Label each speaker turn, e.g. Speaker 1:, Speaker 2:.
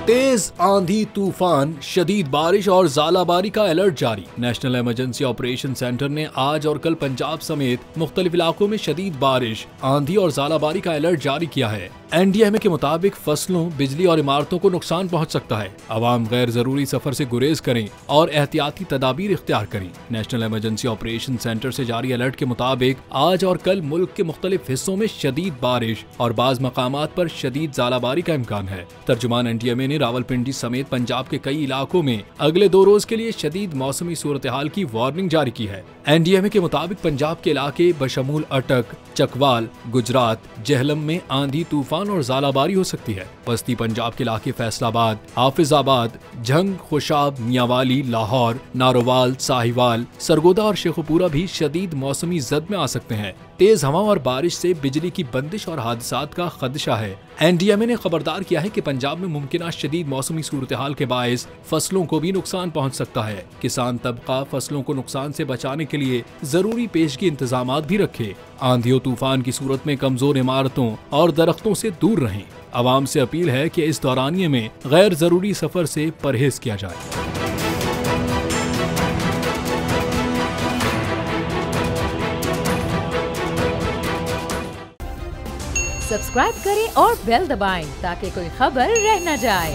Speaker 1: तेज आंधी, तूफान, शदीद बारिश और ज़ालाबारी का अलर्ट जारी। नेशनल इमरजेंसी ऑपरेशन सेंटर ने आज और कल पंजाब समेत मुख्तलिफ इलाकों में शदीद बारिश, आंधी और ज़ालाबारी का अलर्ट जारी किया है। एनडीएमए के मुताबिक फसलों, बिजली और इमारतों को नुकसान पहुंच सकता है। अवाम गैर जरूरी सफर से गुरेज करें और एहतियाती तदाबीर इख्तियार करें। नेशनल इमरजेंसी ऑपरेशन सेंटर से जारी अलर्ट के मुताबिक आज और कल मुल्क के मुख्तलिफ हिस्सों में शदीद बारिश और बाज़ मकामात पर शदीद ज़ालाबारी का इम्कान है। तर्जुमान एनडीएमए ने रावलपिंडी समेत पंजाब के कई इलाकों में अगले 2 रोज के लिए शदीद मौसमी सूरत हाल की वार्निंग जारी की है। एनडीएमए के मुताबिक पंजाब के इलाके बशमूल अटक, चकवाल, गुजरात, जेहलम में आंधी, तूफान और ज़ालाबारी हो सकती है। वस्ती पंजाब के इलाके फैसलाबाद, हाफिजाबाद, झंग, खुशाब, मियांवाली, लाहौर, नारोवाल, साहिवाल, सरगोदा और शेखुपुरा भी शदीद मौसमी जद में आ सकते हैं। तेज हवा और बारिश से बिजली की बंदिश और हादसात का खदशा है। एनडीएमए ने खबरदार किया है कि पंजाब में मुमकिन शदीद मौसमी सूरत हाल के बायस फसलों को भी नुकसान पहुंच सकता है। किसान तबका फसलों को नुकसान से बचाने के लिए जरूरी पेशगी इंतजाम भी रखे। आंधियों तूफान की सूरत में कमजोर इमारतों और दरख्तों से दूर रहें। आवाम से अपील है कि इस दौरानिये में गैर जरूरी सफर से परहेज किया जाए।
Speaker 2: सब्सक्राइब करें और बेल दबाएं ताकि कोई खबर रह न जाए।